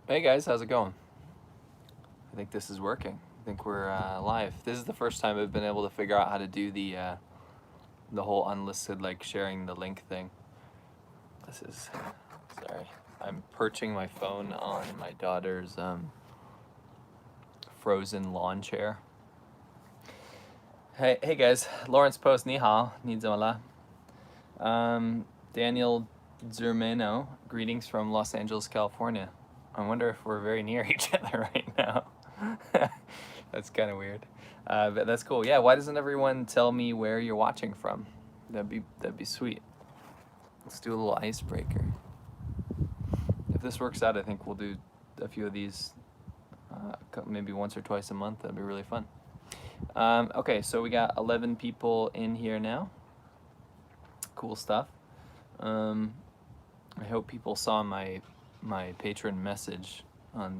Hey guys, how's it going? I think this is working. I think we're live. This is the first time I've been able to figure out how to do the whole unlisted like sharing the link thing. This is sorry. I'm perching my phone on my daughter's frozen lawn chair. Hey guys, Lawrence Post, ni hao, ni zhe Daniel Zermano, greetings from Los Angeles, California. I wonder if we're very near each other right now. That's kind of weird, but that's cool. Yeah, why doesn't everyone tell me where you're watching from? That'd be sweet. Let's do a little icebreaker. If this works out, I think we'll do a few of these, maybe once or twice a month. That'd be really fun. Okay, so we got 11 people in here now. Cool stuff. I hope people saw my patron message on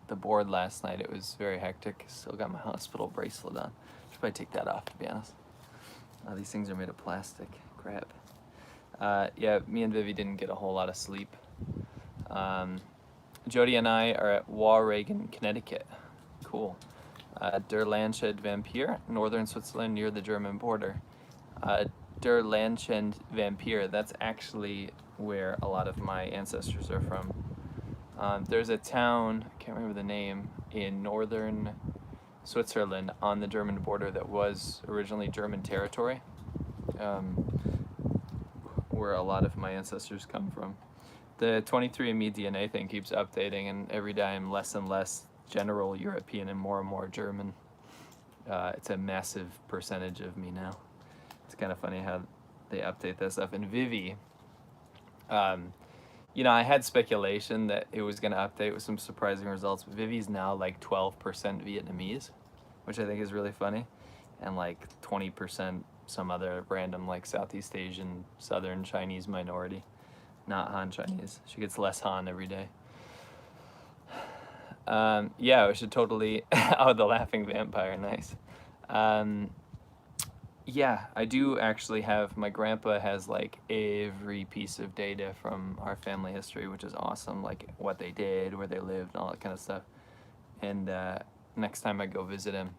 the board last night. It was very hectic. Still got my hospital bracelet on. Should probably take that off, to be honest. These things are made of plastic. Crap. Yeah, me and Vivi didn't get a whole lot of sleep. Jody and I are at Waregem, Connecticut. Cool. Der Landshut Vampire, northern Switzerland near the German border. Der Landshut Vampire, that's actually where a lot of my ancestors are from. There's a town, I can't remember the name, in northern Switzerland on the German border that was originally German territory, where a lot of my ancestors come from. The 23andMe DNA thing keeps updating, and every day I'm less and less general European and more German. It's a massive percentage of me now. It's kind of funny how they update that stuff. And Vivi, you know, I had speculation that it was going to update with some surprising results, but Vivi's now like 12% Vietnamese, which I think is really funny, and like 20% some other random like Southeast Asian, Southern Chinese minority, not Han Chinese. She gets less Han every day. Yeah, we should totally. Oh, the laughing vampire, nice. Yeah, I do actually have. My grandpa has like every piece of data from our family history, which is awesome. Like what they did, where they lived, and all that kind of stuff. And next time I go visit him,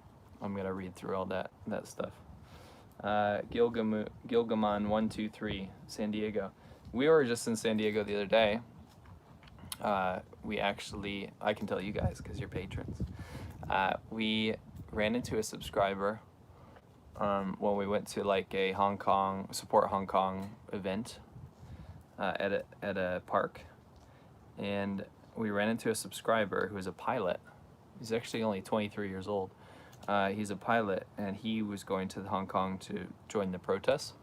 I'm gonna read through all that stuff. Gilgamon 123, San Diego. We were just in San Diego the other day. We actually, I can tell you guys because you're patrons. We ran into a subscriber when we went to like a Support Hong Kong event at a park, and we ran into a subscriber who is a pilot. He's actually only 23 years old. He's a pilot, and he was going to Hong Kong to join the protests.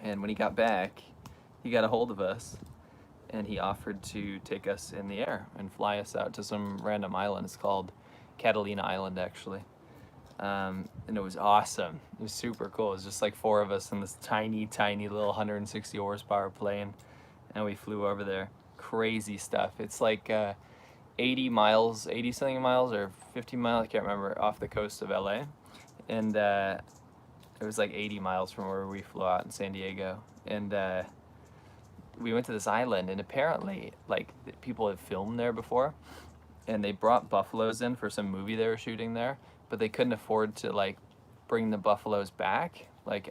And when he got back, he got a hold of us, and he offered to take us in the air and fly us out to some random island. It's called Catalina Island, actually. And it was awesome. It was super cool. It was just like four of us in this tiny little 160 horsepower plane, and we flew over there. Crazy stuff. It's like 80 something miles or 50 miles, I can't remember, off the coast of LA. And it was like 80 miles from where we flew out in San Diego. And we went to this island, and apparently like people had filmed there before, and they brought buffaloes in for some movie they were shooting there, but they couldn't afford to like bring the buffaloes back, like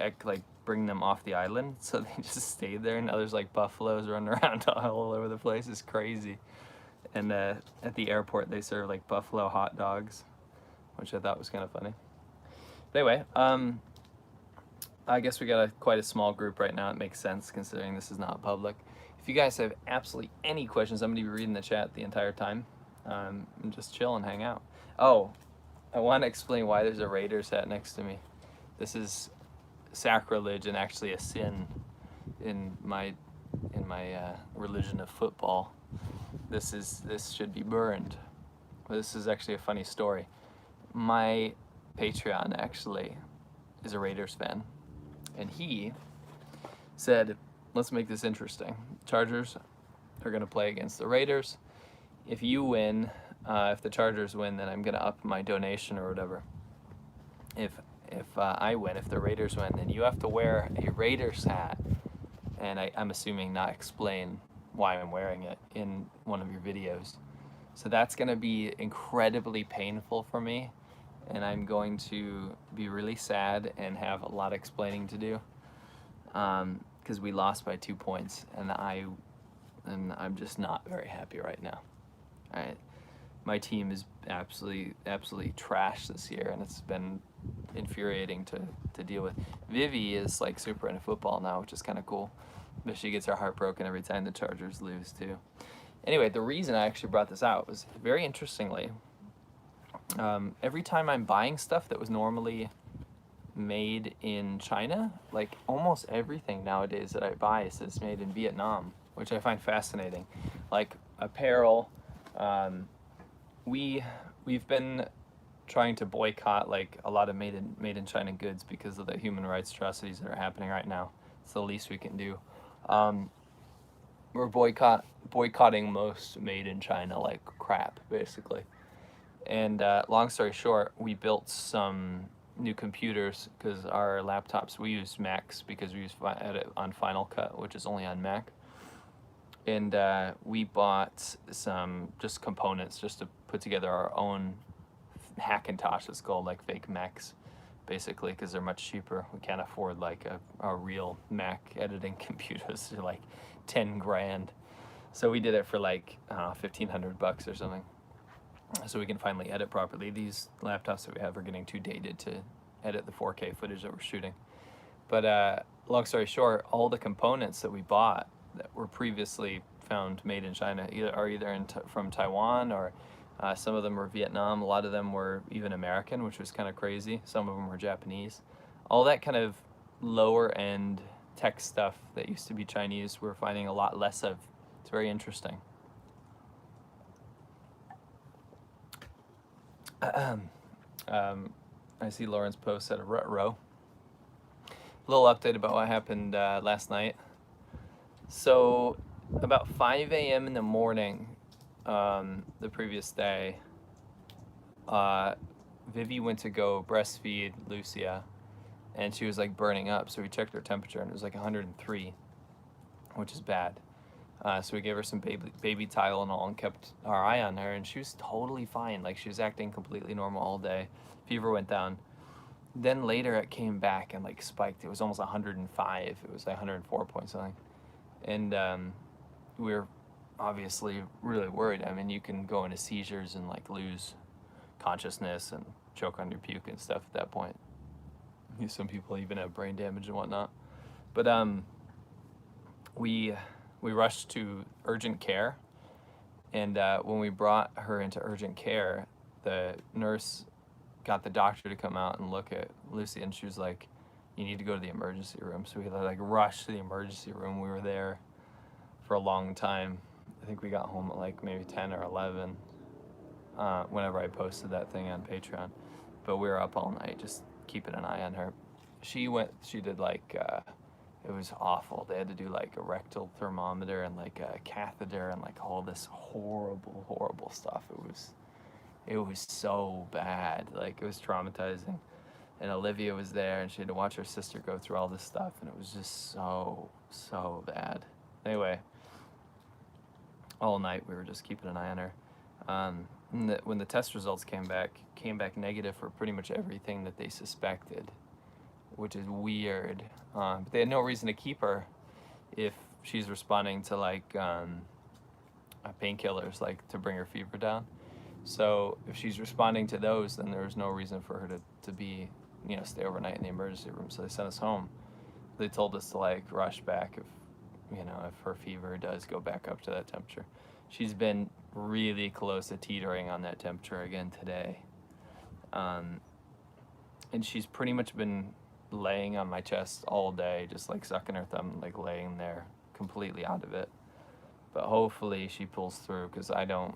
bring them off the island, so they just stayed there. And now there's like buffaloes running around all over the place. It's crazy. And at the airport they serve like buffalo hot dogs, which I thought was kind of funny. But anyway, I guess we got quite a small group right now. It makes sense considering this is not public. If you guys have absolutely any questions, I'm going to be reading the chat the entire time. And just chill and hang out. Oh, I want to explain why there's a Raiders hat next to me. This is sacrilege and actually a sin in my religion of football. This should be burned. This is actually a funny story. My Patreon actually is a Raiders fan, and he said, let's make this interesting. Chargers are going to play against the Raiders. If you win, if the Chargers win, then I'm going to up my donation or whatever. If I win, if the Raiders win, then you have to wear a Raiders hat. And I'm assuming not explain why I'm wearing it in one of your videos. So that's going to be incredibly painful for me, and I'm going to be really sad and have a lot of explaining to do, because we lost by 2 points, and I'm just not very happy right now. All right, my team is absolutely trash this year, and it's been infuriating to deal with. Vivi is like super into football now, which is kind of cool, but she gets her heart broken every time the Chargers lose too. Anyway, the reason I actually brought this out was, very interestingly, every time I'm buying stuff that was normally made in China, like almost everything nowadays that I buy says made in Vietnam, which I find fascinating. Like apparel, we've been trying to boycott like a lot of made in China goods because of the human rights atrocities that are happening right now. It's the least we can do. We're boycotting most made in China like crap, basically. And long story short, we built some new computers because our laptops, we use Macs because we use edit on Final Cut, which is only on Mac. And we bought some just components just to put together our own Hackintosh, it's called, like fake Macs, basically, because they're much cheaper. We can't afford like a real Mac editing computers. They're like 10 grand. So we did it for like $1,500 or something. So we can finally edit properly. These laptops that we have are getting too dated to edit the 4K footage that we're shooting. But long story short, all the components that we bought that were previously found made in China are either from Taiwan, or some of them were Vietnam. A lot of them were even American, which was kind of crazy. Some of them were Japanese. All that kind of lower end tech stuff that used to be Chinese, we're finding a lot less of. It's very interesting. I see Lauren's post at a rut row. A little update about what happened last night. So about 5 a.m. in the morning, the previous day, Vivi went to go breastfeed Lucia, and she was like burning up. So we checked her temperature, and it was like 103, which is bad. So we gave her some baby Tylenol and kept our eye on her, and she was totally fine. Like, she was acting completely normal all day. Fever went down. Then later it came back and like spiked. It was almost 105. It was like 104 point something. And we were obviously really worried. I mean, you can go into seizures and like lose consciousness and choke on your puke and stuff at that point. Some people even have brain damage and whatnot. But we rushed to urgent care, and when we brought her into urgent care, the nurse got the doctor to come out and look at Lucy, and she was like, "You need to go to the emergency room." So we like rushed to the emergency room. We were there for a long time. I think we got home at like maybe 10 or 11 whenever I posted that thing on Patreon. But we were up all night just keeping an eye on her. She did like, it was awful. They had to do like a rectal thermometer and like a catheter and like all this horrible stuff. It was so bad. Like, it was traumatizing. And Olivia was there, and she had to watch her sister go through all this stuff, and it was just so bad. Anyway, all night we were just keeping an eye on her. When the test results came back negative for pretty much everything that they suspected, which is weird. But they had no reason to keep her if she's responding to like painkillers, like to bring her fever down. So if she's responding to those, then there's no reason for her to be, stay overnight in the emergency room. So they sent us home. They told us to like rush back if her fever does go back up to that temperature. She's been really close to teetering on that temperature again today. And she's pretty much been laying on my chest all day, just like sucking her thumb, like laying there completely out of it. But hopefully she pulls through, because I don't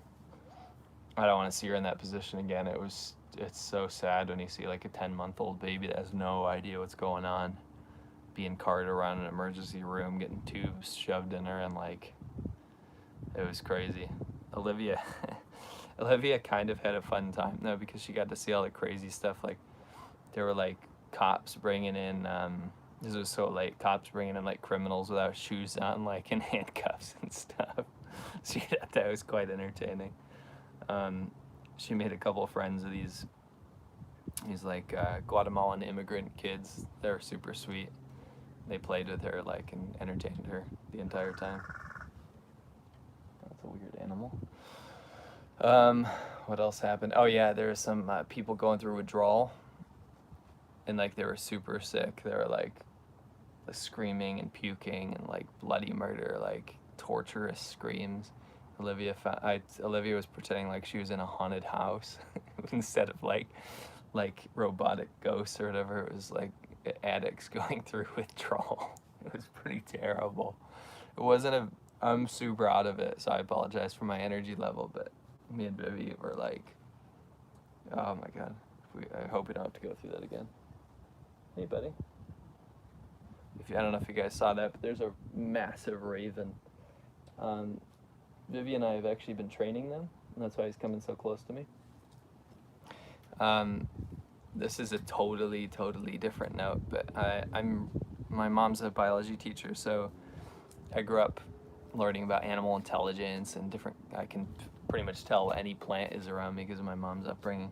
want to see her in that position again. It's so sad when you see like a 10-month-old baby that has no idea what's going on, being carted around an emergency room, getting tubes shoved in her, and like, it was crazy. Olivia kind of had a fun time though, because she got to see all the crazy stuff. Like, there were like cops bringing in This was so late. Cops bringing in like criminals without shoes on, like in handcuffs and stuff. She thought that was quite entertaining. She made a couple of friends of these like Guatemalan immigrant kids. They were super sweet. They played with her like and entertained her the entire time. That's a weird animal. What else happened? Oh yeah, there were some people going through withdrawal, and like they were super sick. They were like screaming and puking and like bloody murder, like torturous screams. Olivia was pretending like she was in a haunted house instead of like robotic ghosts or whatever. It was like addicts going through withdrawal. It was pretty terrible. It wasn't a. I'm super out of it, so I apologize for my energy level. But me and Vivi were like, oh my god. I hope we don't have to go through that again. Hey, buddy. I don't know if you guys saw that, but there's a massive raven. Vivi and I have actually been training them, and that's why he's coming so close to me. This is a totally different note, but my mom's a biology teacher, so I grew up learning about animal intelligence and different. I can pretty much tell what any plant is around me because of my mom's upbringing.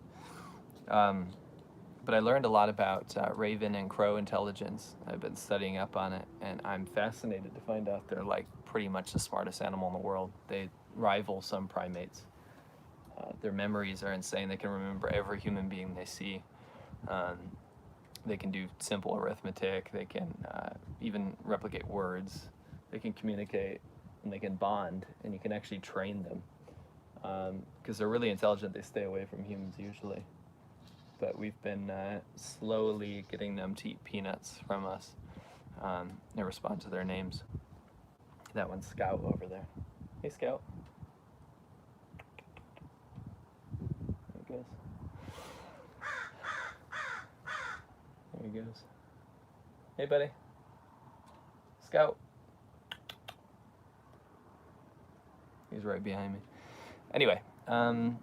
But I learned a lot about raven and crow intelligence. I've been studying up on it, and I'm fascinated to find out they're like pretty much the smartest animal in the world. They rival some primates. Their memories are insane. They can remember every human being they see. They can do simple arithmetic. They can even replicate words. They can communicate, and they can bond, and you can actually train them. Because they're really intelligent, they stay away from humans usually. But we've been slowly getting them to eat peanuts from us in response to their names. That one's Scout over there. Hey, Scout. There he goes. There he goes. Hey, buddy. Scout. He's right behind me. Anyway, why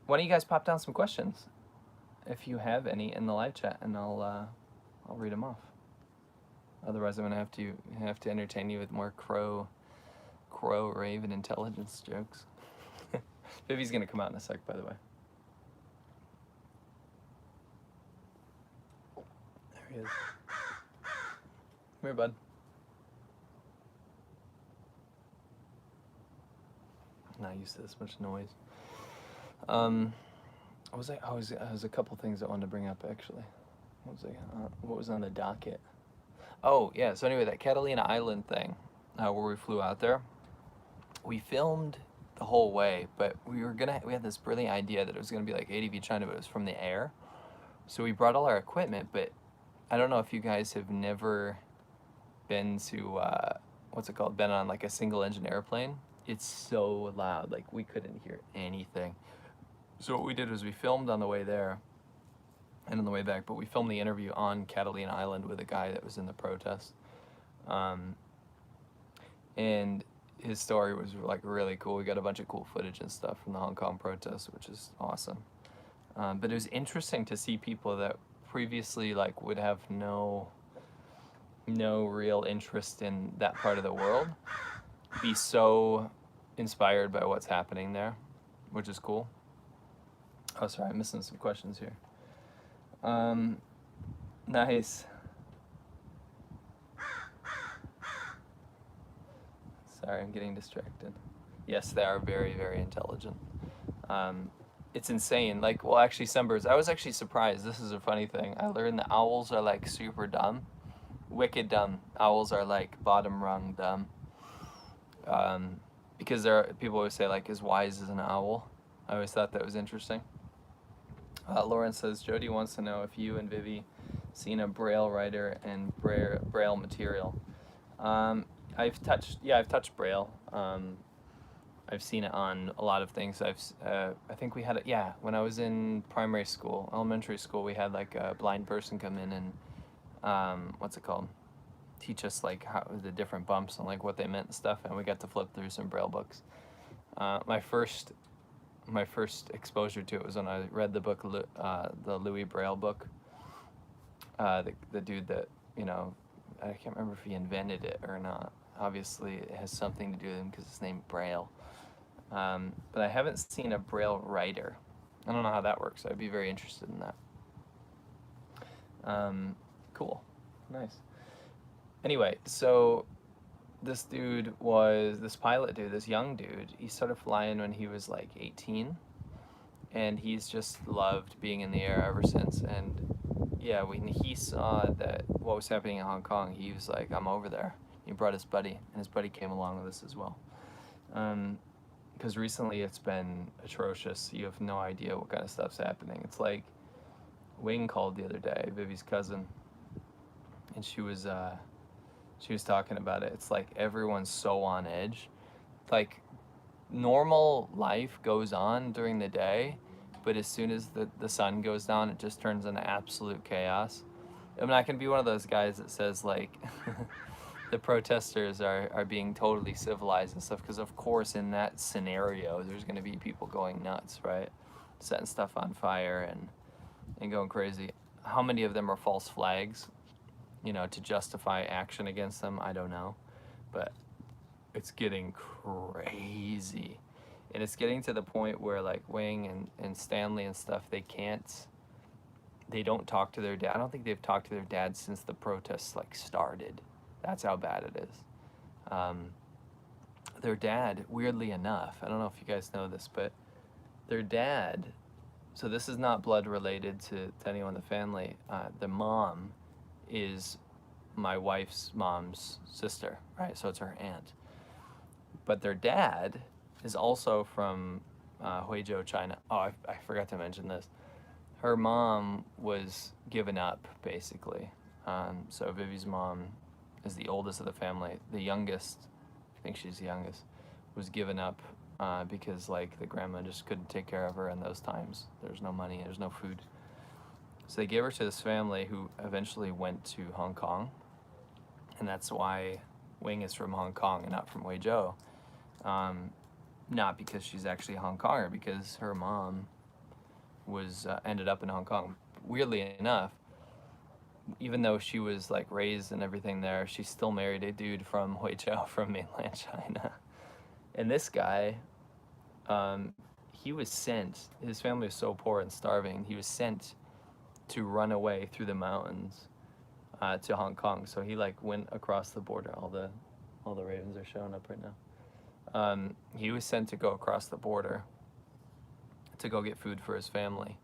don't you guys pop down some questions if you have any in the live chat, and I'll read them off. Otherwise, I'm gonna have to entertain you with more crow raven intelligence jokes. Vivi's gonna come out in a sec, by the way. There he is. Come here, bud. I'm not used to this much noise. What was I? Oh, was a couple things I wanted to bring up actually. What was on the docket? Oh yeah. So anyway, that Catalina Island thing, where we flew out there, we filmed the whole way, but we had this brilliant idea that it was gonna be like ADV China, but it was from the air. So we brought all our equipment, but I don't know if you guys have never been to what's it called? Been on like a single engine airplane. It's so loud, like we couldn't hear anything. So what we did was we filmed on the way there and on the way back, but we filmed the interview on Catalina Island with a guy that was in the protest. And his story was like really cool. We got a bunch of cool footage and stuff from the Hong Kong protest, which is awesome. But it was interesting to see people that previously like would have no real interest in that part of the world be so inspired by what's happening there, which is cool. Oh, sorry, I'm missing some questions here. Nice. Sorry, I'm getting distracted. Yes, they are very, very intelligent. It's insane. Like, well, actually, some birds. I was actually surprised. This is a funny thing. I learned that owls are like super dumb, wicked dumb. Owls are like bottom rung dumb. Because people always say like as wise as an owl. I always thought that was interesting. Lauren says Jody wants to know if you and Vivi seen a Braille writer and Braille material. I've touched Braille. I've seen it on a lot of things. I think we had it. Yeah, when I was in primary school, elementary school, we had like a blind person come in and what's it called? Teach us like how the different bumps and like what they meant and stuff, and we got to flip through some Braille books. My first exposure to it was when I read the book, the Louis Braille book. The dude that you know, I can't remember if he invented it or not. Obviously, it has something to do with him because it's named Braille. But I haven't seen a Braille writer. I don't know how that works. I'd be very interested in that. Cool. Nice. Anyway, so this pilot dude, this young dude, he started flying when he was like 18. And he's just loved being in the air ever since. And yeah, when he saw that what was happening in Hong Kong, he was like, I'm over there. He brought his buddy, and his buddy came along with us as well. Because recently it's been atrocious. You have no idea what kind of stuff's happening. It's like Wing called the other day, Vivi's cousin, and she was talking about it. It's like everyone's so on edge. Like normal life goes on during the day, but as soon as the sun goes down, it just turns into absolute chaos. I'm not going to be one of those guys that says like the protesters are being totally civilized and stuff, because of course in that scenario there's going to be people going nuts, right? Setting stuff on fire and going crazy. How many of them are false flags, you know, to justify action against them? I don't know. But it's getting crazy. And it's getting to the point where like Wing and Stanley and stuff, they don't talk to their dad. I don't think they've talked to their dad since the protests like started. That's how bad it is. Their dad, weirdly enough, I don't know if you guys know this, but their dad, so this is not blood related to anyone in the family. The mom is my wife's mom's sister, right? So it's her aunt. But their dad is also from Huizhou, China. Oh, I forgot to mention this. Her mom was given up, basically. So Vivi's mom is the oldest of the family. The youngest, I think she's the youngest, was given up because like the grandma just couldn't take care of her in those times. There's no money, there's no food. So they gave her to this family who eventually went to Hong Kong. And that's why Wing is from Hong Kong and not from Huizhou. Not because she's actually a Hong Konger, because her mom was ended up in Hong Kong. Weirdly enough, even though she was like raised and everything there, she still married a dude from Huizhou, from mainland China. And this guy, he was sent, his family was so poor and starving, he was sent to run away through the mountains to Hong Kong. So he like went across the border. All the ravens are showing up right now. He was sent to go across the border to go get food for his family,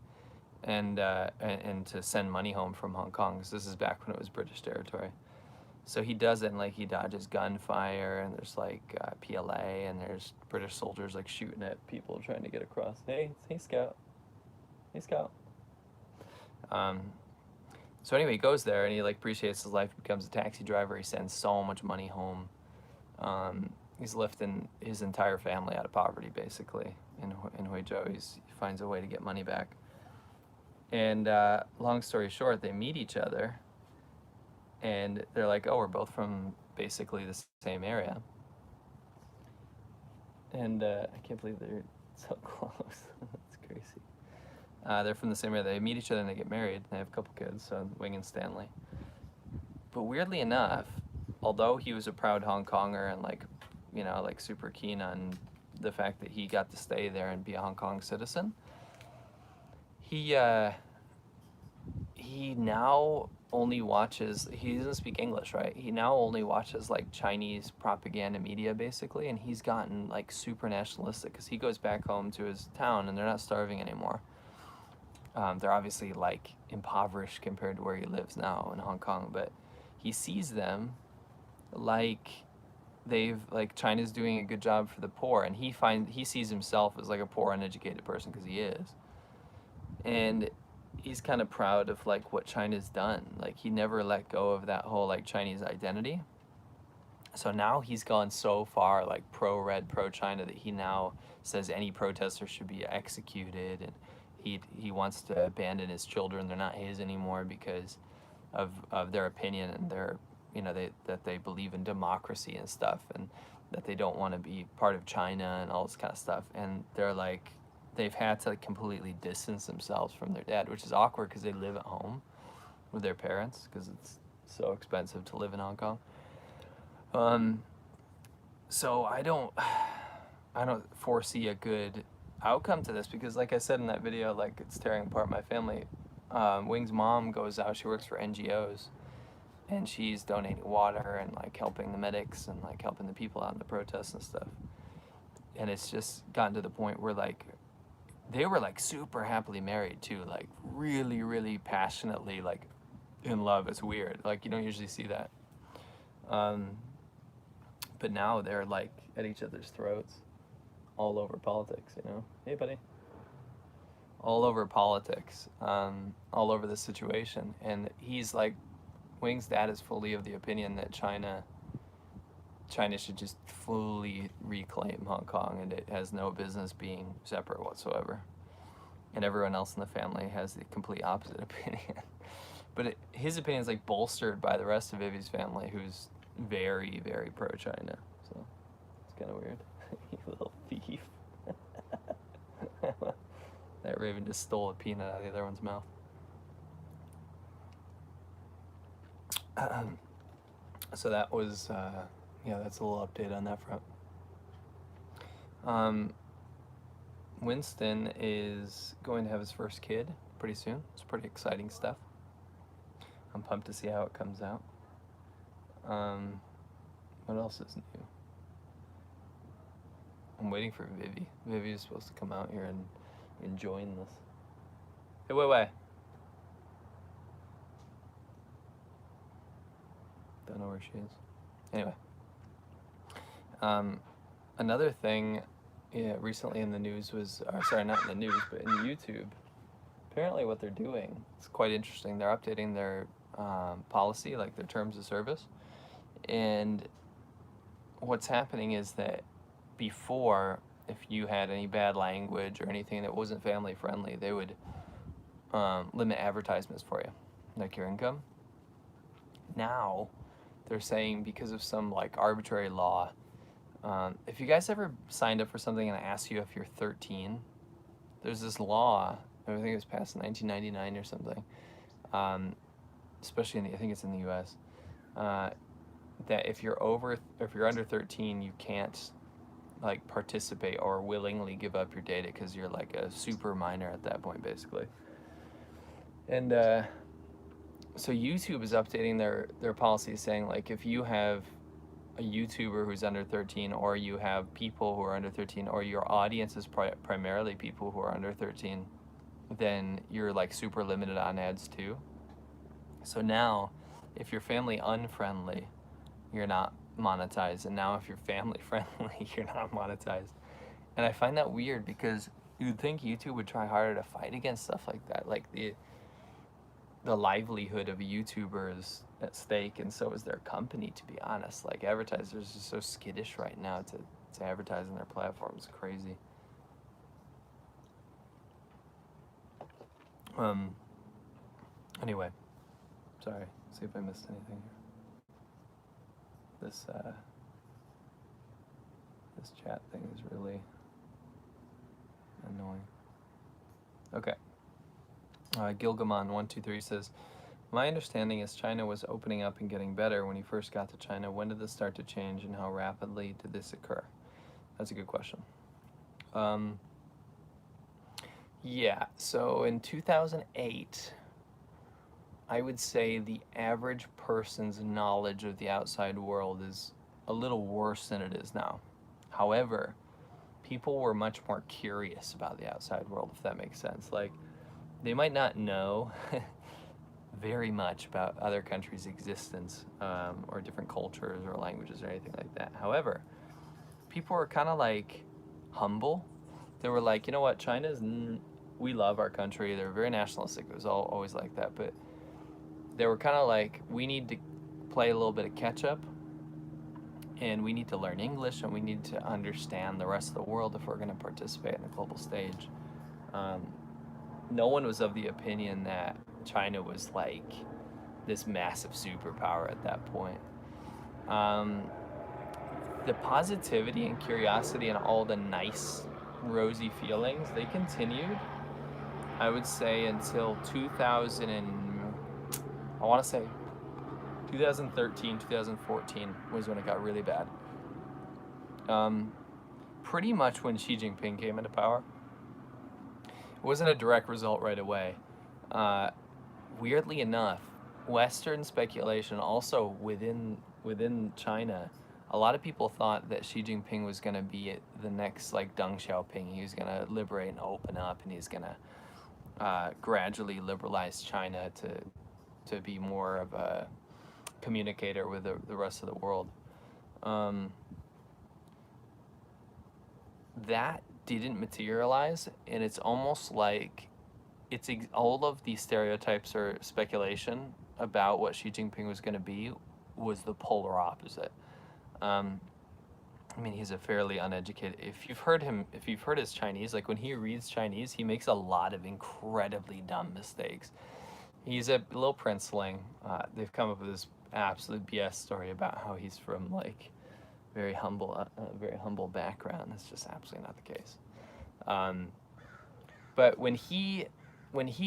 and to send money home from Hong Kong, because this is back when it was British territory. So he does it, and like he dodges gunfire, and there's like PLA, and there's British soldiers like shooting at people trying to get across. Hey Scout. Hey Scout. So anyway, he goes there and he like appreciates his life, becomes a taxi driver. He sends so much money home. He's lifting his entire family out of poverty, basically, in Huizhou. He finds a way to get money back. And long story short, they meet each other, and they're like, oh, we're both from basically the same area. And I can't believe they're so close. That's crazy. They're from the same area. They meet each other and they get married. They have a couple kids, so Wing and Stanley. But weirdly enough, although he was a proud Hong Konger and like, you know, like super keen on the fact that he got to stay there and be a Hong Kong citizen, he now only watches, he doesn't speak English, right? He now only watches like Chinese propaganda media, basically, and he's gotten like super nationalistic because he goes back home to his town and they're not starving anymore. They're obviously like impoverished compared to where he lives now in Hong Kong, but he sees them like China's doing a good job for the poor, and he sees himself as like a poor, uneducated person, because he is. And he's kind of proud of like what China's done. Like he never let go of that whole like Chinese identity. So now he's gone so far like pro-red, pro-China, that he now says any protester should be executed, and he wants to abandon his children. They're not his anymore because of their opinion, and their, you know, that they believe in democracy and stuff, and that they don't want to be part of China and all this kind of stuff. And they're like, they've had to like completely distance themselves from their dad, which is awkward because they live at home with their parents, because it's so expensive to live in Hong Kong. So I don't foresee a good outcome to this, because like I said in that video, like, it's tearing apart my family. Wing's mom goes out, she works for NGOs, and she's donating water and like helping the medics and like helping the people out in the protests and stuff. And it's just gotten to the point where like they were like super happily married too, like really, really passionately like in love. It's weird, like you don't usually see that. But now they're like at each other's throats all over politics, you know? Hey, buddy. All over politics, all over the situation. And he's like, Wing's dad is fully of the opinion that China should just fully reclaim Hong Kong, and it has no business being separate whatsoever. And everyone else in the family has the complete opposite opinion. But his opinion is like bolstered by the rest of Vivi's family, who's very, very pro-China. So it's kind of weird. You little thief. That raven just stole a peanut out of the other one's mouth. So that was, yeah, that's a little update on that front. Winston is going to have his first kid pretty soon. It's pretty exciting stuff. I'm pumped to see how it comes out. What else is new? I'm waiting for Vivi. Vivi is supposed to come out here and join this. Hey, wait. Don't know where she is. Anyway. Another thing recently in the news was, sorry, not in the news, but in YouTube. Apparently what they're doing, it's quite interesting. They're updating their policy, like their terms of service. And what's happening is that before, if you had any bad language or anything that wasn't family friendly, they would limit advertisements for you, like your income. Now, they're saying because of some like arbitrary law, if you guys ever signed up for something and I asked you if you're 13, there's this law, I think it was passed in 1999 or something, especially I think it's in the US, that if you're under 13, you can't like participate or willingly give up your data because you're like a super minor at that point, basically. And so YouTube is updating their policy, saying like if you have a YouTuber who's under 13, or you have people who are under 13, or your audience is primarily people who are under 13, then you're like super limited on ads too. So now, if you're family unfriendly, you're not monetized, and now if you're family friendly, you're not monetized. And I find that weird, because you'd think YouTube would try harder to fight against stuff like that. Like the livelihood of a YouTuber is at stake, and so is their company, to be honest. Like, advertisers are so skittish right now to advertise on their platform. It's crazy. Anyway, sorry, see if I missed anything here. This chat thing is really annoying. Okay. Gilgamon123 says, my understanding is China was opening up and getting better when you first got to China. When did this start to change, and how rapidly did this occur? That's a good question. Yeah, so in 2008, I would say the average person's knowledge of the outside world is a little worse than it is now. However, people were much more curious about the outside world, if that makes sense. Like, they might not know very much about other countries' existence, or different cultures or languages or anything like that. However, people were kind of like humble. They were like, you know what, we love our country. They're very nationalistic. It was always like that. But they were kind of like, we need to play a little bit of catch up, and we need to learn English, and we need to understand the rest of the world if we're going to participate in the global stage. No one was of the opinion that China was like this massive superpower at that point. The positivity and curiosity and all the nice, rosy feelings, they continued, I would say, until 2000 and, I want to say 2013, 2014 was when it got really bad. Pretty much when Xi Jinping came into power. It wasn't a direct result right away. Weirdly enough, Western speculation also within China, a lot of people thought that Xi Jinping was going to be the next like Deng Xiaoping. He was going to liberate and open up, and he's going to gradually liberalize China to be more of a communicator with the rest of the world. That didn't materialize, and it's almost like all of the stereotypes or speculation about what Xi Jinping was going to be was the polar opposite. I mean, he's a fairly uneducated. If you've heard his Chinese, like when he reads Chinese, he makes a lot of incredibly dumb mistakes. He's a little princeling. They've come up with this absolute BS story about how he's from like very humble background. That's just absolutely not the case. But when he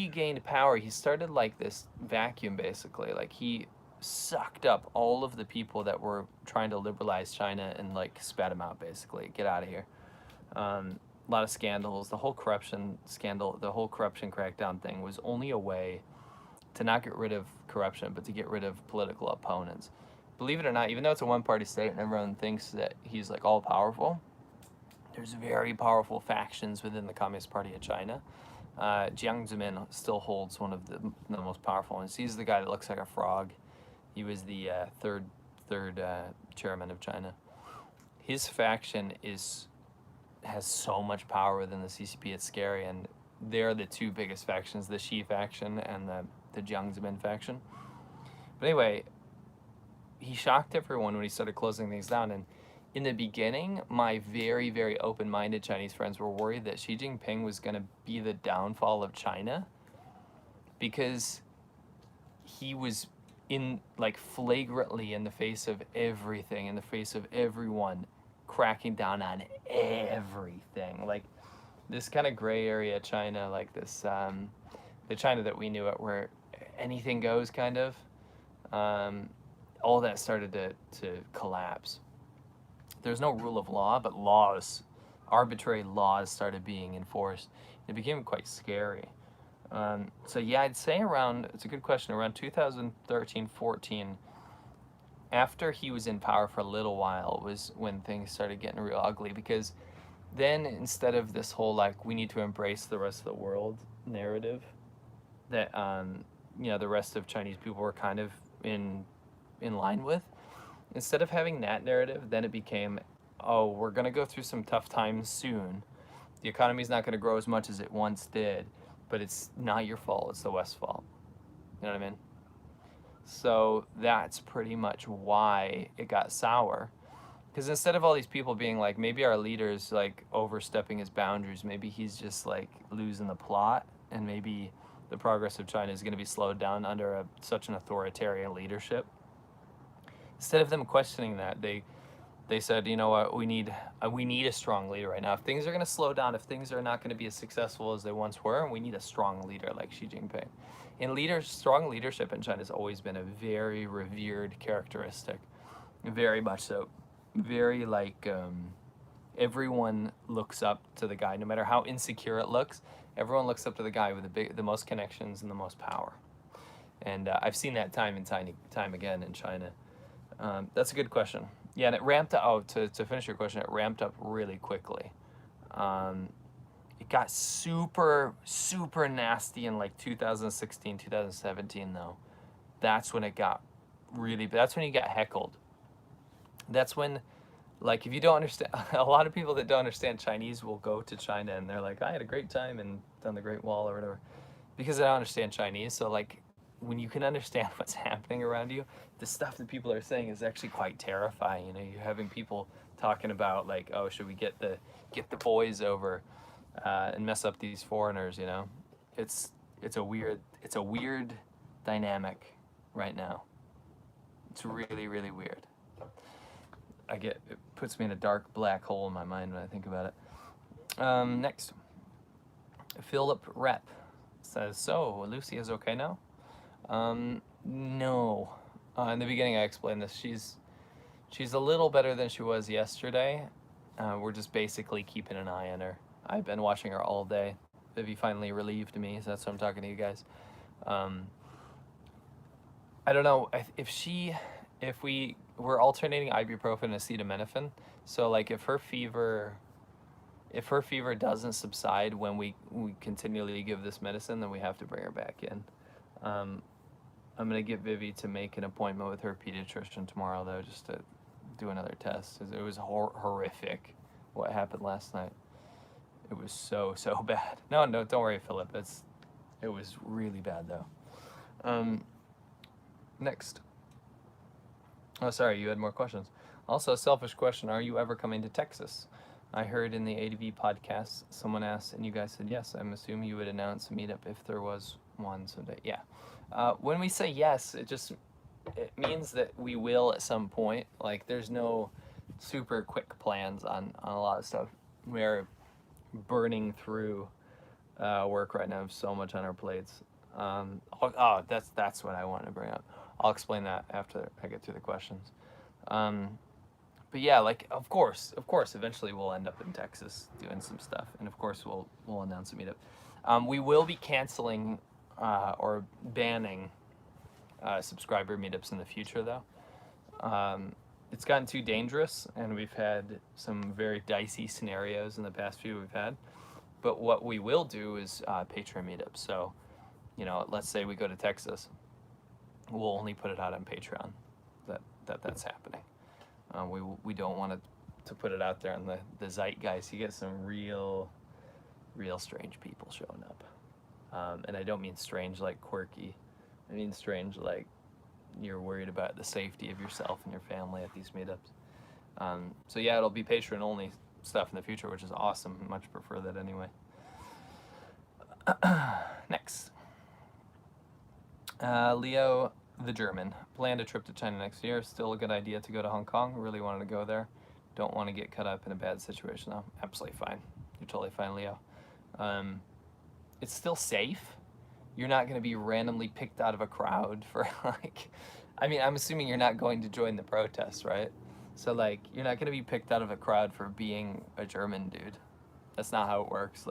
gained power, he started like this vacuum basically. Like he sucked up all of the people that were trying to liberalize China and like spat them out basically. Get out of here. A lot of scandals. The whole corruption scandal, the whole corruption crackdown thing was only a way to not get rid of corruption, but to get rid of political opponents. Believe it or not, even though it's a one-party state and everyone thinks that he's like all-powerful, there's very powerful factions within the Communist Party of China. Jiang Zemin still holds one of the most powerful ones. He's the guy that looks like a frog. He was the third chairman of China. His faction has so much power within the CCP, it's scary, and they're the two biggest factions, the Xi faction and the Jiang Zemin faction. But anyway, he shocked everyone when he started closing things down. And in the beginning, my very, very open-minded Chinese friends were worried that Xi Jinping was going to be the downfall of China because he was flagrantly in the face of everything, in the face of everyone, cracking down on everything. Like this kind of gray area China, like this, the China that we knew it, where anything goes kind of, all that started to collapse. There's no rule of law, but arbitrary laws started being enforced. It became quite scary. So yeah, I'd say it's a good question, around 2013, 14, after he was in power for a little while was when things started getting real ugly, because then instead of this whole like we need to embrace the rest of the world narrative that the rest of Chinese people were kind of in line with, instead of having that narrative, then it became, oh, we're going to go through some tough times soon. The economy's not going to grow as much as it once did, but it's not your fault, it's the West's fault. You know what I mean? So that's pretty much why it got sour. Because instead of all these people being like, maybe our leader's like overstepping his boundaries, maybe he's just like losing the plot, and maybe the progress of China is going to be slowed down under such an authoritarian leadership. Instead of them questioning that, they said, you know what, we need a strong leader right now. If things are going to slow down, if things are not going to be as successful as they once were, we need a strong leader like Xi Jinping. And strong leadership in China has always been a very revered characteristic, very much so. Very like everyone looks up to the guy, no matter how insecure it looks. Everyone looks up to the guy with the most connections and the most power. And I've seen that time and time again in China. That's a good question. Yeah, and it ramped up. To finish your question, it ramped up really quickly. It got super, super nasty in like 2016, 2017 though. That's when it got really, that's when you got heckled. That's when, like, if you don't understand, a lot of people that don't understand Chinese will go to China and they're like, I had a great time and done the Great Wall or whatever, because they don't understand Chinese. So like, when you can understand what's happening around you, the stuff that people are saying is actually quite terrifying. You know, you're having people talking about like, oh, should we get the boys over and mess up these foreigners? You know, it's a weird dynamic right now. It's really, really weird. It puts me in a dark black hole in my mind when I think about it. Next, Philip Rep says, so Lucy is okay now? No, In the beginning, I explained this. She's a little better than she was yesterday. We're just basically keeping an eye on her. I've been watching her all day. Vivi finally relieved me, so that's why I'm talking to you guys. I don't know if we're alternating ibuprofen and acetaminophen. So like if her fever doesn't subside when we continually give this medicine, then we have to bring her back in. I'm gonna get Vivi to make an appointment with her pediatrician tomorrow, though, just to do another test. It was horrific what happened last night. It was so bad. No, don't worry, Philip. It was really bad though. Next. Oh, sorry, you had more questions. Also, a selfish question: are you ever coming to Texas? I heard in the ADV podcast someone asked, and you guys said yes. I'm assuming you would announce a meetup if there was one someday. Yeah. When we say yes, it means that we will at some point. Like, there's no super quick plans on a lot of stuff. We're burning through work right now. We have so much on our plates. That's what I wanted to bring up. I'll explain that after I get through the questions. But yeah, like of course, eventually we'll end up in Texas doing some stuff, and of course we'll announce a meetup. We will be canceling or banning subscriber meetups in the future, though. It's gotten too dangerous, and we've had some very dicey scenarios in the past few we've had. But what we will do is Patreon meetups. So, let's say we go to Texas, we'll only put it out on Patreon that's happening. We don't want to put it out there on the zeitgeist. You get some real strange people showing up. And I don't mean strange like quirky. I mean strange like you're worried about the safety of yourself and your family at these meetups. So yeah, it'll be Patreon only stuff in the future, which is awesome. I much prefer that anyway. Next. Leo the German. Planned a trip to China next year. Still a good idea to go to Hong Kong. Really wanted to go there. Don't want to get caught up in a bad situation though. Absolutely fine. You're totally fine, Leo. It's still safe. You're not going to be randomly picked out of a crowd for I'm assuming you're not going to join the protest, right? So you're not going to be picked out of a crowd for being a German dude. That's not how it works.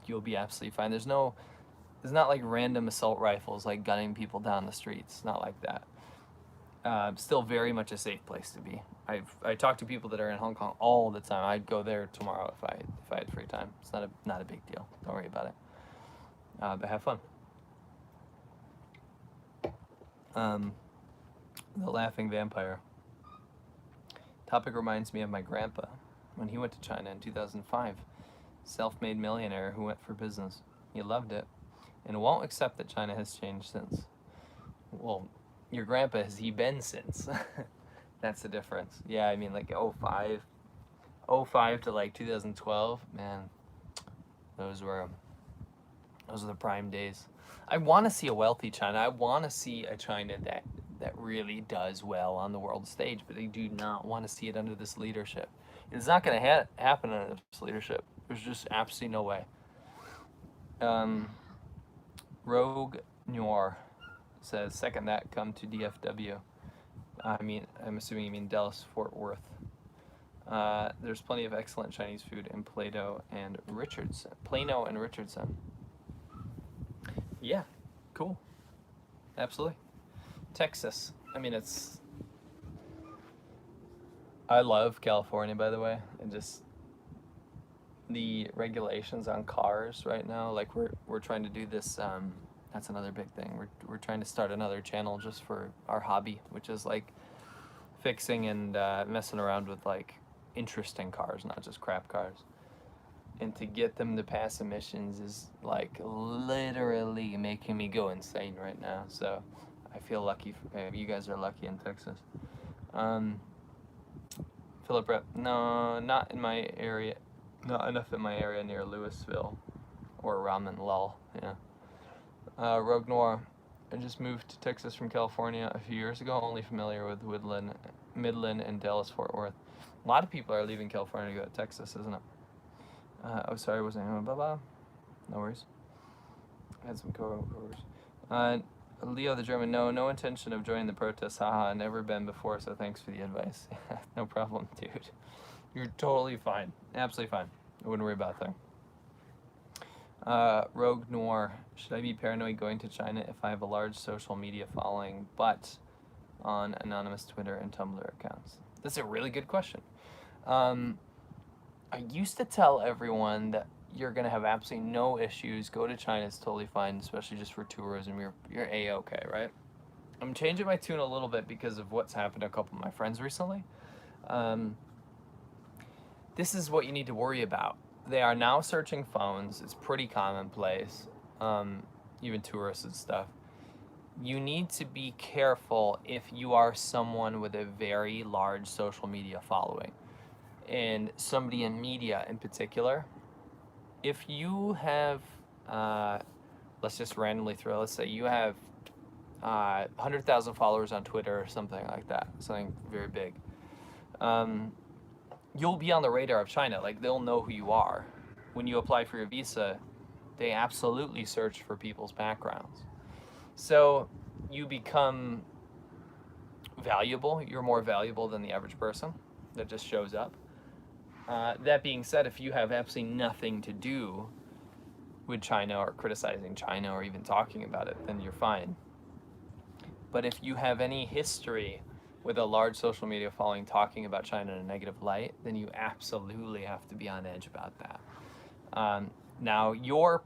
You'll be absolutely fine. There's not random assault rifles gunning people down the streets. Not like that. Still very much a safe place to be. I talk to people that are in Hong Kong all the time. I'd go there tomorrow if I had free time. It's not a big deal. Don't worry about it. But have fun. The Laughing Vampire. Topic reminds me of my grandpa when he went to China in 2005. Self-made millionaire who went for business. He loved it and won't accept that China has changed since. Well, your grandpa, has he been since? That's the difference. Yeah, I mean 05 to 2012, man, those were the prime days. I want to see a wealthy China. I want to see a China that really does well on the world stage, but I do not want to see it under this leadership. It's not going to happen under this leadership. There's just absolutely no way. Rogue Noir says, second that, come to DFW. I'm assuming you mean Dallas Fort Worth. There's plenty of excellent Chinese food in Plano and Richardson. Yeah, cool. Absolutely. Texas. I love California, by the way. And just the regulations on cars right now, we're trying to do this, that's another big thing. We're trying to start another channel just for our hobby, which is fixing and messing around with interesting cars, not just crap cars. And to get them to pass emissions is literally making me go insane right now. So I feel lucky. You guys are lucky in Texas. Philip Rep, no, not in my area. Not enough in my area near Louisville or Ramen Lull. Yeah. Rogue Noir. I just moved to Texas from California a few years ago. Only familiar with Midland, and Dallas Fort Worth. A lot of people are leaving California to go to Texas, isn't it? Sorry, I wasn't. Blah blah. No worries. I had some coworkers. Leo the German, no intention of joining the protests. Haha, never been before, so thanks for the advice. No problem, dude. You're totally fine. Absolutely fine. I wouldn't worry about that. Rogue Noir, should I be paranoid going to China if I have a large social media following, but on anonymous Twitter and Tumblr accounts? That's a really good question. I used to tell everyone that you're gonna have absolutely no issues. Go to China, it's totally fine, especially just for tourism. You're a-okay, right? I'm changing my tune a little bit because of what's happened to a couple of my friends recently. This is what you need to worry about. They are now searching phones. It's pretty commonplace, even tourists and stuff. You need to be careful if you are someone with a very large social media following, and somebody in media in particular. If you have, let's just randomly throw, let's say you have 100,000 followers on Twitter or something like that, something very big. You'll be on the radar of China. Like, they'll know who you are. When you apply for your visa, they absolutely search for people's backgrounds. So you become valuable. You're more valuable than the average person that just shows up. That being said, if you have absolutely nothing to do with China or criticizing China or even talking about it, then you're fine. But if you have any history with a large social media following talking about China in a negative light, then you absolutely have to be on edge about that. Now, your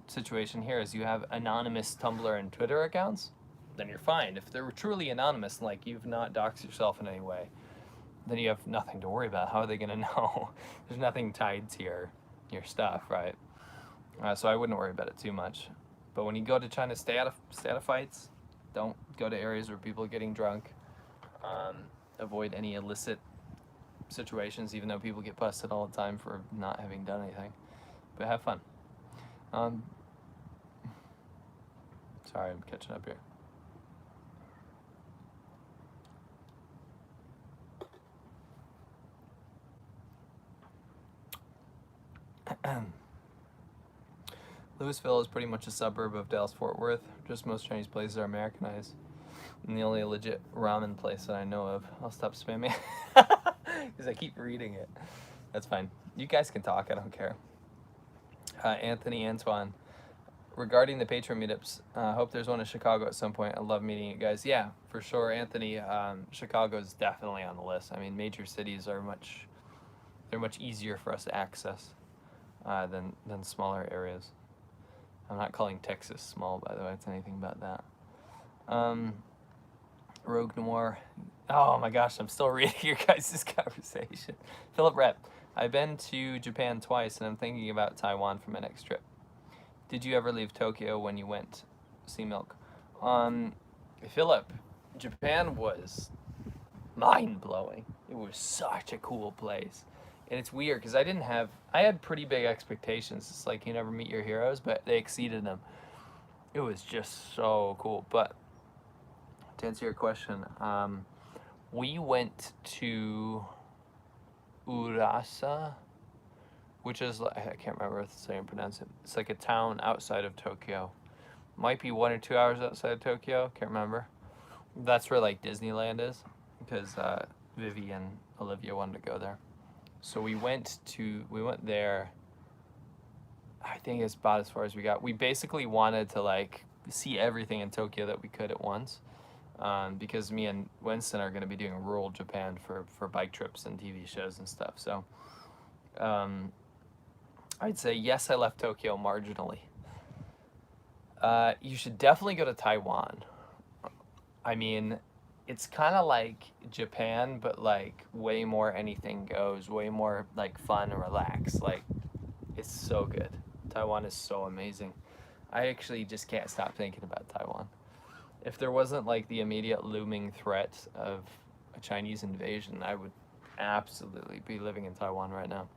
situation here is you have anonymous Tumblr and Twitter accounts, then you're fine. If they're truly anonymous, like you've not doxed yourself in any way, then you have nothing to worry about. How are they going to know? There's nothing tied to your stuff, right? So I wouldn't worry about it too much. But when you go to China, stay out of fights. Don't go to areas where people are getting drunk. Avoid any illicit situations, even though people get busted all the time for not having done anything. But have fun. Sorry, I'm catching up here. Louisville is pretty much a suburb of Dallas-Fort Worth. Just most Chinese places are Americanized. And the only legit ramen place that I know of. I'll stop spamming because I keep reading it. That's fine. You guys can talk. I don't care. Anthony Antoine, regarding the Patreon meetups, hope there's one in Chicago at some point. I love meeting you guys. Yeah, for sure, Anthony. Chicago is definitely on the list. I mean, major cities are much easier for us to access than smaller areas. I'm not calling Texas small, by the way. It's anything but that. Rogue Noir. Oh my gosh, I'm still reading your guys' conversation. Philip Rep. I've been to Japan twice, and I'm thinking about Taiwan for my next trip. Did you ever leave Tokyo when you went Sea Milk? Philip, Japan was mind-blowing. It was such a cool place. And it's weird, because I had pretty big expectations. It's like you never meet your heroes, but they exceeded them. It was just so cool. But to answer your question, we went to Urasa, which is, I can't remember if I pronounce it. It's like a town outside of Tokyo. Might be 1 or 2 hours outside of Tokyo, can't remember. That's where like Disneyland is, because Vivi and Olivia wanted to go there. So we went there. I think it's about as far as we got. We basically wanted to like see everything in Tokyo that we could at once. Because me and Winston are going to be doing rural Japan for bike trips and TV shows and stuff. So I'd say yes, I left Tokyo marginally. You should definitely go to Taiwan. I mean, it's kind of like Japan, but like way more anything goes, way more like fun and relaxed. Like, it's so good. Taiwan is so amazing. I actually just can't stop thinking about Taiwan. If there wasn't like the immediate looming threat of a Chinese invasion, I would absolutely be living in Taiwan right now.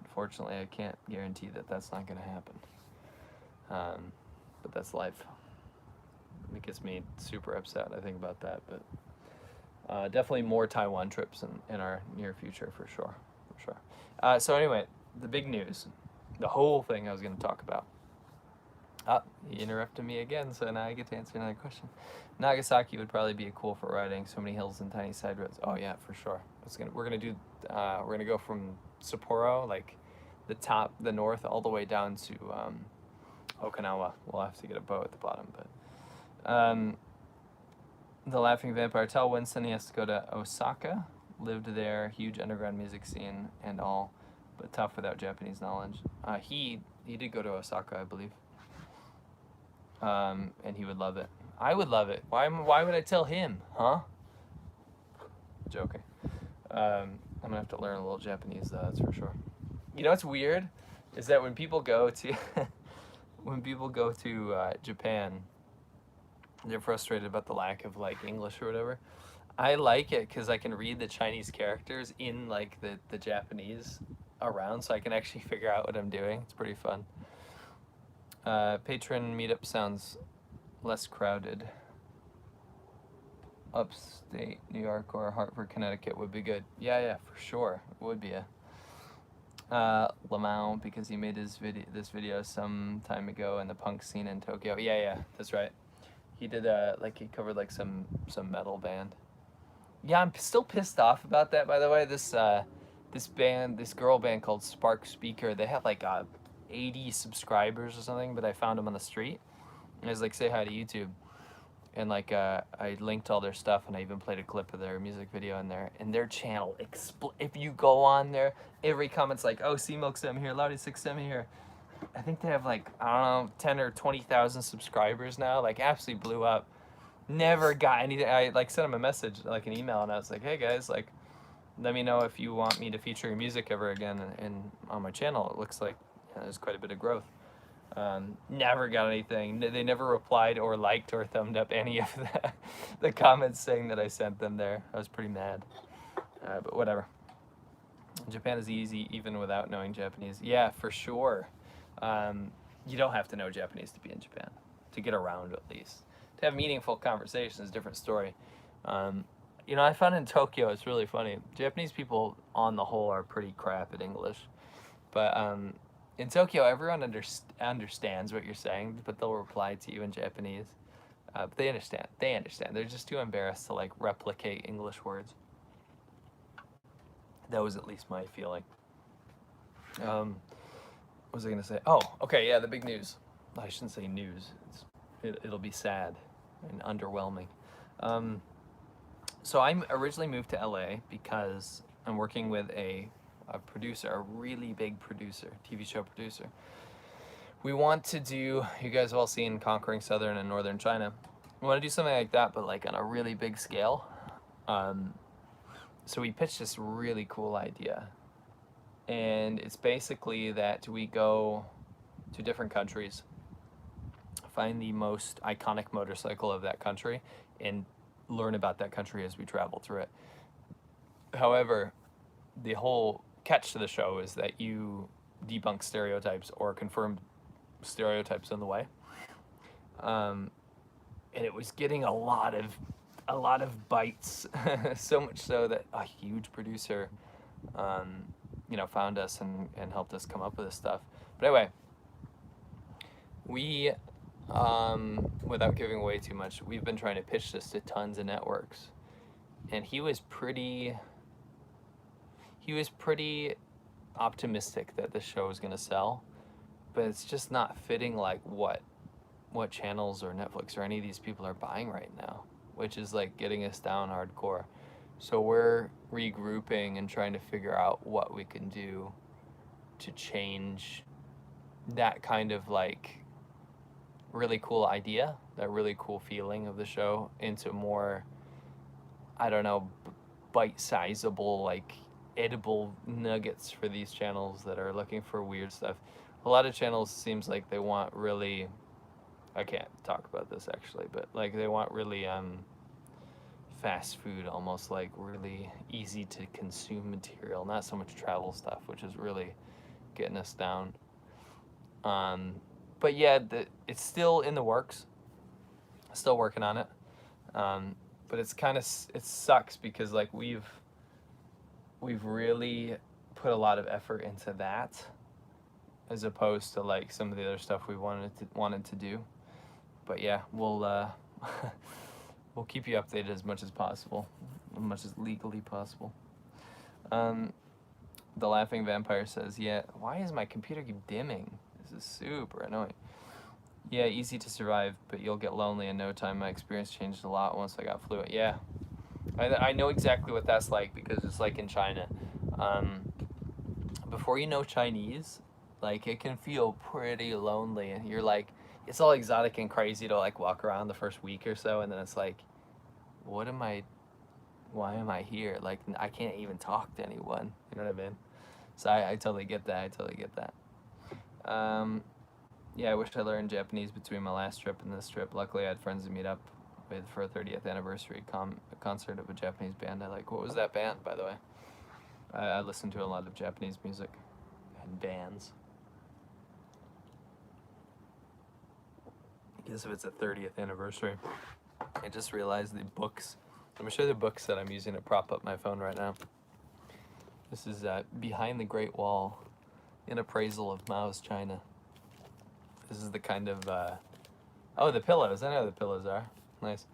Unfortunately, I can't guarantee that that's not going to happen. But that's life. It gets me super upset. I think about that, but definitely more Taiwan trips in our near future for sure. So anyway, the big news, the whole thing I was going to talk about. Oh, he interrupted me again, so now I get to answer another question. Nagasaki would probably be cool for riding. So many hills and tiny side roads. Oh yeah, for sure. We're gonna go from Sapporo, like the north, all the way down to Okinawa. We'll have to get a boat at the bottom, but the Laughing Vampire. Tell Winston he has to go to Osaka. Lived there, huge underground music scene and all, but tough without Japanese knowledge. He did go to Osaka, I believe. And he would love it. I would love it. Why would I tell him, huh? Joking. I'm gonna have to learn a little Japanese though, that's for sure. You know what's weird is that when people go to Japan, they're frustrated about the lack of like English or whatever. I like it because I can read the Chinese characters in like the Japanese around, so I can actually figure out what I'm doing. It's pretty fun. Patron meetup sounds less crowded. Upstate New York or Hartford, Connecticut would be good. Yeah, for sure. It would be a Lamau, because he made this video some time ago in the punk scene in Tokyo. Yeah, that's right. He did he covered like some metal band. Yeah, I'm still pissed off about that, by the way. This girl band called Spark Speaker, they had like 80 subscribers or something, but I found them on the street. And I was like, say hi to YouTube. And like I linked all their stuff, and I even played a clip of their music video in there. And their channel, if you go on there, every comment's like, oh, C-Milk7 here, Loudy67 here. I think they have like, I don't know, 10 or 20,000 subscribers now. Like absolutely blew up. Never got anything. I like sent them a message, like an email, and I was like, hey guys, like, let me know if you want me to feature your music ever again on my channel. It looks like there's quite a bit of growth. Never got anything. They never replied or liked or thumbed up any of the comments saying that I sent them there. I was pretty mad, but whatever. Japan is easy even without knowing Japanese. Yeah, for sure. You don't have to know Japanese to be in Japan, to get around at least. To have meaningful conversations, different story. You know, I found in Tokyo, it's really funny. Japanese people, on the whole, are pretty crap at English. But in Tokyo, everyone understands what you're saying, but they'll reply to you in Japanese. But they understand. They're just too embarrassed to, like, replicate English words. That was at least my feeling. What was I going to say? Oh, okay, yeah, the big news. I shouldn't say news. It'll be sad and underwhelming. So I originally moved to LA because I'm working with a producer, a really big producer, TV show producer. We want to do, you guys have all seen Conquering Southern and Northern China. We want to do something like that, but like on a really big scale. So we pitched this really cool idea. And it's basically that we go to different countries, find the most iconic motorcycle of that country, and learn about that country as we travel through it. However, the whole catch to the show is that you debunk stereotypes or confirm stereotypes on the way. And it was getting a lot of bites, so much so that a huge producer, found us and helped us come up with this stuff. But anyway, we, without giving away too much, we've been trying to pitch this to tons of networks, and he was pretty optimistic that this show was going to sell, but it's just not fitting like what channels or Netflix or any of these people are buying right now, which is like getting us down hardcore. So we're regrouping and trying to figure out what we can do to change that kind of like really cool idea, that really cool feeling of the show, into more, I don't know, bite-sizable, like edible nuggets for these channels that are looking for weird stuff. A lot of channels seems like they want really, I can't talk about this actually, but like they want really fast food, almost like really easy to consume material, not so much travel stuff, which is really getting us down. But yeah, it's still in the works, still working on it. But it sucks because like we've really put a lot of effort into that, as opposed to like some of the other stuff we wanted to do. But yeah, we'll we'll keep you updated as much as possible, as much as legally possible. The Laughing Vampire says, yeah, why is my computer keep dimming? This is super annoying. Yeah, easy to survive, but you'll get lonely in no time. My experience changed a lot once I got fluent. Yeah, I know exactly what that's like, because it's like in China. Before you know Chinese, like, it can feel pretty lonely, and you're like, it's all exotic and crazy to like walk around the first week or so, and then it's like, why am I here? Like, I can't even talk to anyone. You know what I mean? So I totally get that. I totally get that. Yeah, I wish I learned Japanese between my last trip and this trip. Luckily, I had friends to meet up with for a 30th anniversary concert of a Japanese band I like. What was that band, by the way? I listen to a lot of Japanese music and bands. I guess if it's a 30th anniversary. I just realized the books. Let me show you the books that I'm using to prop up my phone right now. This is Behind the Great Wall, An Appraisal of Mao's China. This is the kind of, oh, the pillows. I know what the pillows are. Nice.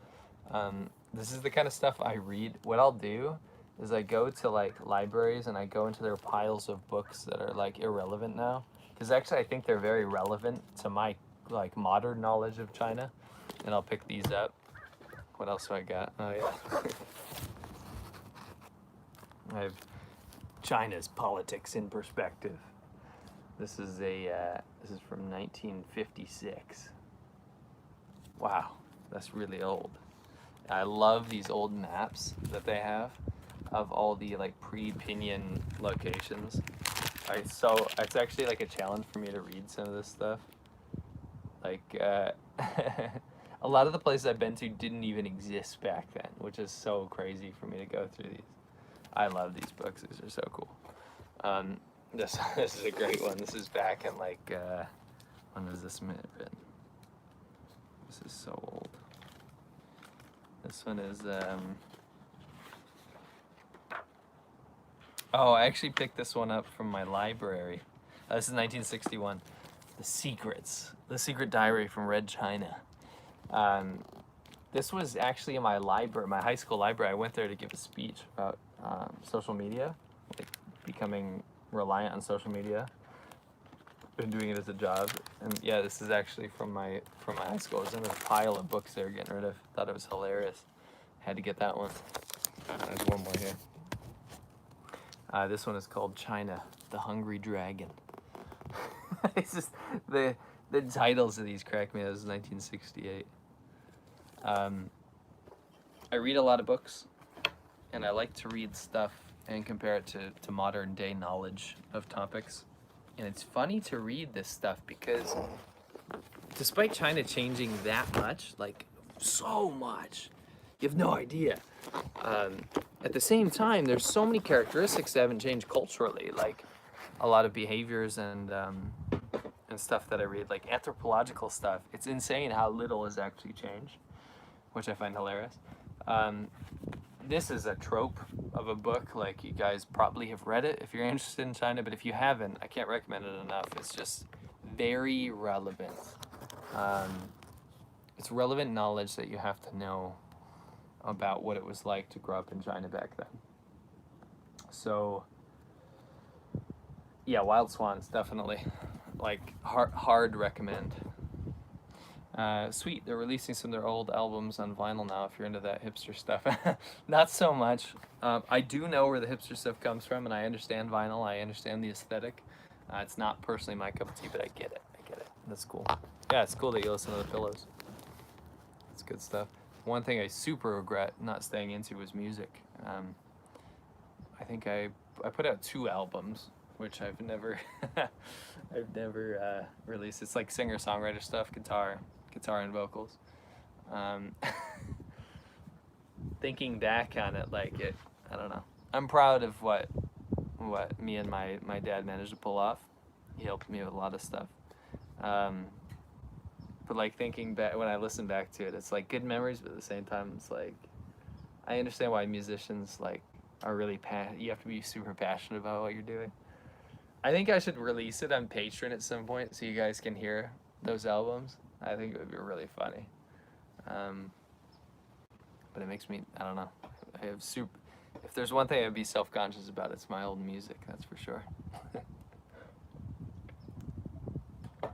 This is the kind of stuff I read. What I'll do is I go to like libraries and I go into their piles of books that are like irrelevant now. Because actually I think they're very relevant to my like modern knowledge of China. And I'll pick these up. What else do I got? Oh yeah. I have China's Politics in Perspective. This is from 1956. Wow, that's really old. I love these old maps that they have of all the like pre-Pinyin locations. So it's actually like a challenge for me to read some of this stuff. Like a lot of the places I've been to didn't even exist back then, which is so crazy for me to go through these. I love these books. These are so cool. This is a great one. This is back in like when was this written? This is so old. This one is oh, I actually picked this one up from my library. This is 1961. The Secret Diary from Red China. This was actually in my library, my high school library. I went there to give a speech about social media, like becoming reliant on social media and doing it as a job. And yeah, this is actually from my high school. It was in a pile of books they were getting rid of. Thought it was hilarious. Had to get that one. There's one more here. This one is called China, the Hungry Dragon. It's just the titles of these crack me. This is 1968. I read a lot of books, and I like to read stuff and compare it to modern day knowledge of topics. And it's funny to read this stuff because despite China changing that much, like so much, you have no idea. At the same time, there's so many characteristics that haven't changed culturally, like a lot of behaviors and stuff that I read, like anthropological stuff. It's insane how little has actually changed, which I find hilarious. This is a trope of a book, like you guys probably have read it if you're interested in China, but if you haven't, I can't recommend it enough. It's just very relevant. It's relevant knowledge that you have to know about what it was like to grow up in China back then. So, yeah, Wild Swans, definitely. Like, hard recommend. Sweet, they're releasing some of their old albums on vinyl now if you're into that hipster stuff. Not so much. I do know where the hipster stuff comes from, and I understand vinyl. I understand the aesthetic. It's not personally my cup of tea, but I get it. That's cool. Yeah, it's cool that you listen to the Pillows. It's good stuff. One thing I super regret not staying into was music. I think I put out 2 albums, which I've never released. It's like singer-songwriter stuff, guitar and vocals. Thinking back on it, like I don't know. I'm proud of what me and my dad managed to pull off. He helped me with a lot of stuff. But like thinking back, when I listen back to it, it's like good memories, but at the same time, it's like I understand why musicians like are really you have to be super passionate about what you're doing. I think I should release it on Patreon at some point so you guys can hear those albums. I think it would be really funny. But it makes me, I don't know. I have if there's one thing I'd be self-conscious about, it's my old music, that's for sure. I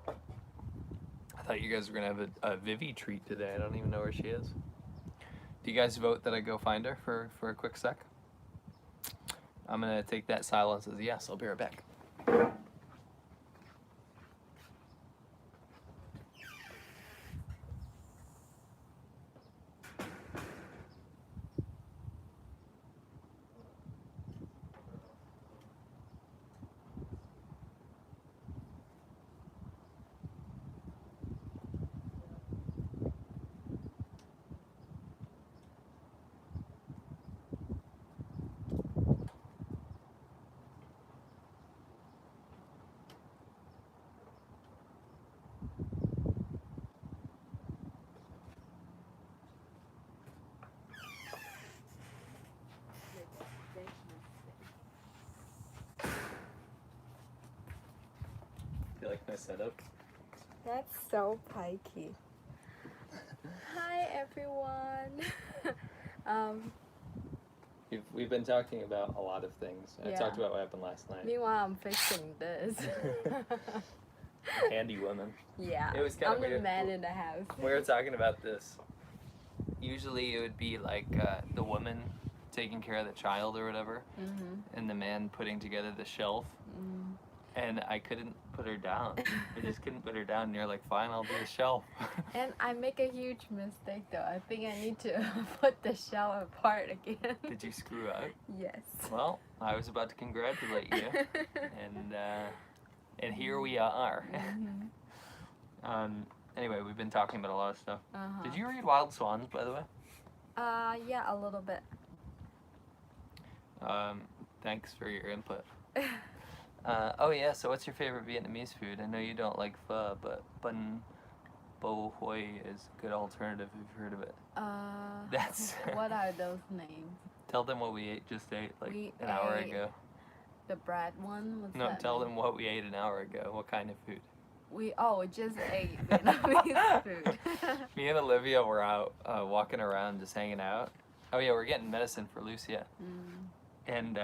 thought you guys were gonna have a Vivi treat today. I don't even know where she is. Do you guys vote that I go find her for a quick sec? I'm gonna take that silence as a yes. I'll be right back. You like my setup? That's so pikey. Hi everyone. We've been talking about a lot of things. I Yeah. talked about what happened last night. Meanwhile, I'm fixing this. Handy woman. Yeah. It was kind I'm of the weird. man in the house. We were talking about this. Usually it would be like the woman taking care of the child or whatever, and the man putting together the shelf. And I couldn't put her down. I just couldn't put her down. And you're like, fine, I'll do the shelf. And I make a huge mistake though. I think I need to put the shell apart again. Did you screw up? Yes. Well, I was about to congratulate you, and here we are. Anyway, we've been talking about a lot of stuff. Did you read Wild Swans, by the way? Yeah, a little bit. Thanks for your input. Oh yeah, so what's your favorite Vietnamese food? I know you don't like pho, but bun bo hoi is a good alternative if you've heard of it. That's What are those names? Tell them what we just ate like We an hour ate ago. The bread one? What's No, that tell name? them what we ate an hour ago. What kind of food? We just ate Vietnamese food. Me and Olivia were out walking around just hanging out. Oh yeah, we're getting medicine for Lucia. And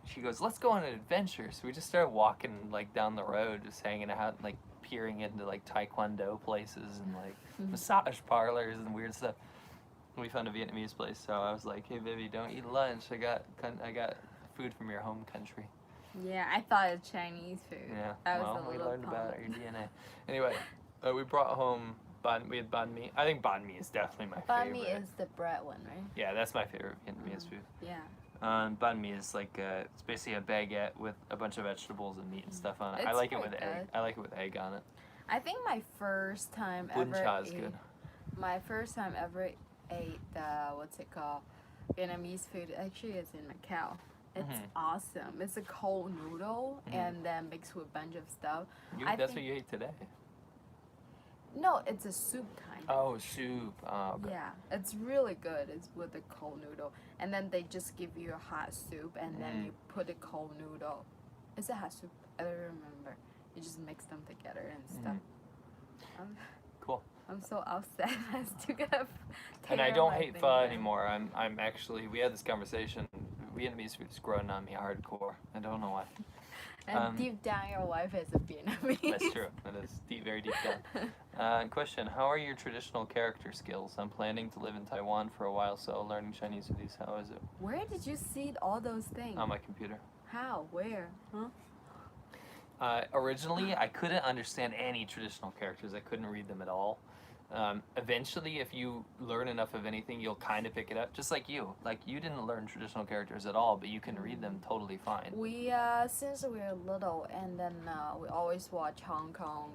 she goes, let's go on an adventure. So we just started walking like down the road, just hanging out, like peering into like taekwondo places and like massage parlors and weird stuff. And we found a Vietnamese place, so I was like, hey Vivi, don't eat lunch. I got food from your home country. Yeah, I thought it was Chinese food. Yeah, I was well, a we little learned about pumped. your DNA. Anyway, we brought home we had banh mi. I think banh mi is definitely my Banh favorite. mi is the bread one, right? Yeah, that's my favorite Vietnamese food. Yeah. Banh mi is like it's basically a baguette with a bunch of vegetables and meat and stuff on it. I It's like it quite with egg. good. I like it with egg on it. I think my first time Bun ever cha is ate, good. my first time ever ate what's it called? Vietnamese food actually is in Macau. It's awesome. It's a cold noodle and then mixed with a bunch of stuff. That's what you ate today. No, it's a soup kind. Oh, soup. Oh, okay. Yeah, it's really good. It's with the cold noodle, and then they just give you a hot soup, and then you put the cold noodle. Is it hot soup? I don't remember. You just mix them together and stuff. Cool. I'm so upset. I still gotta. And I tear don't my hate pho finger. anymore. I'm actually. We had this conversation. Vietnamese food is growing on me hardcore. I don't know why. And deep down, your wife is a Vietnamese. That's true. That is deep, very deep down. Question: how are your traditional character skills? I'm planning to live in Taiwan for a while, so learning Chinese with these. How is it? Where did you see all those things? On my computer. How? Where? Huh? Originally, I couldn't understand any traditional characters. I couldn't read them at all. Eventually, if you learn enough of anything, you'll kind of pick it up. Just like you. Like, you didn't learn traditional characters at all, but you can read them totally fine. We, since we were little, and then we always watch Hong Kong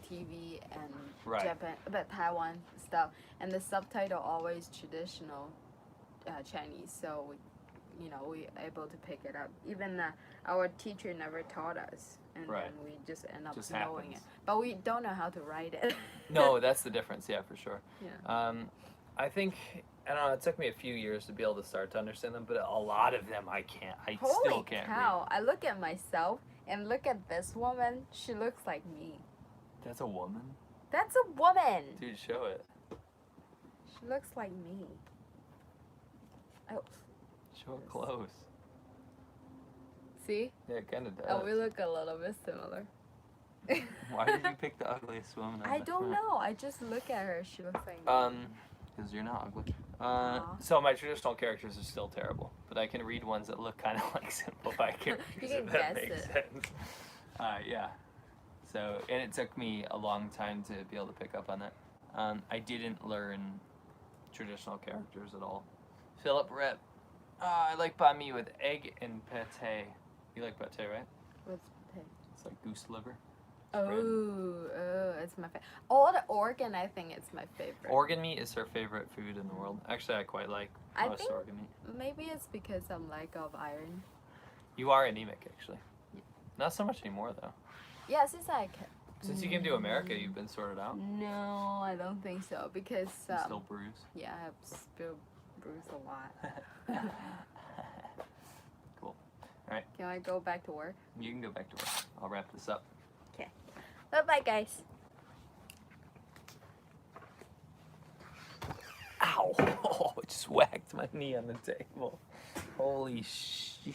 TV and Right. Japan, but Taiwan stuff, and the subtitle always traditional Chinese, so we able to pick it up. Even our teacher never taught us, and Right. then we just end up Just knowing happens. it. But we don't know how to write it. No, that's the difference. Yeah, for sure. Yeah. I think, I don't know, it took me a few years to be able to start to understand them, but a lot of them I can't. I Holy still can't cow! I look at myself And look at this woman. She looks like me. That's a woman? That's a woman. Dude, show it. She looks like me. Oh, Show it close. see? Yeah, it kind of does. Oh, we look a little bit similar. Why did you pick the ugliest woman? I don't know. I just look at her. She looks like me. Because you're not ugly. Aw. So my traditional characters are still terrible, but I can read ones that look kind of like simplified characters. You can if that guess makes it. sense. Yeah. So, and it took me a long time to be able to pick up on that. I didn't learn traditional characters at all. Philip Rep. I like banh mi with egg and pate. You like pate, right? What's pig? It's like goose liver. Oh, it's my favorite. Oh, the organ, I think it's my favorite. Organ meat is her favorite food in the world. Actually, I quite like I most think- organ meat. Maybe it's because I'm lack of iron. You are anemic, actually. Not so much anymore, though. Yeah, since I can. Since you came to America, you've been sorted out. No, I don't think so because You still bruise. yeah, I have still bruise a lot. Cool. Can I go back to work? You can go back to work. I'll wrap this up. Bye bye, guys. Ow! Oh, it just whacked my knee on the table. Holy shit.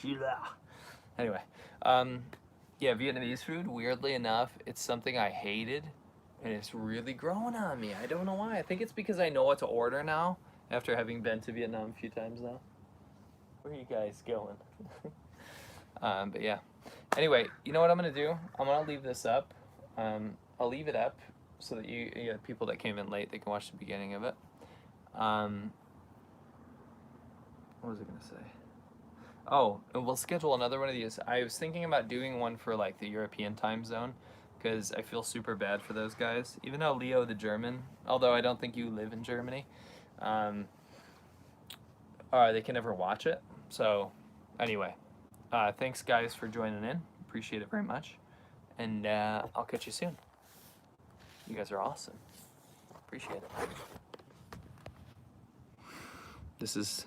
Anyway, yeah, Vietnamese food, weirdly enough, it's something I hated, and it's really growing on me. I don't know why. I think it's because I know what to order now, after having been to Vietnam a few times now. Where are you guys going? But yeah. Anyway, you know what I'm going to do? I'm going to leave this up. I'll leave it up so that you people that came in late, they can watch the beginning of it. What was I going to say? Oh, and we'll schedule another one of these. I was thinking about doing one for like the European time zone because I feel super bad for those guys. Even though Leo the German, although I don't think you live in Germany, they can never watch it. So anyway, thanks guys for joining in. Appreciate it very much. And I'll catch you soon. You guys are awesome. Appreciate it. This is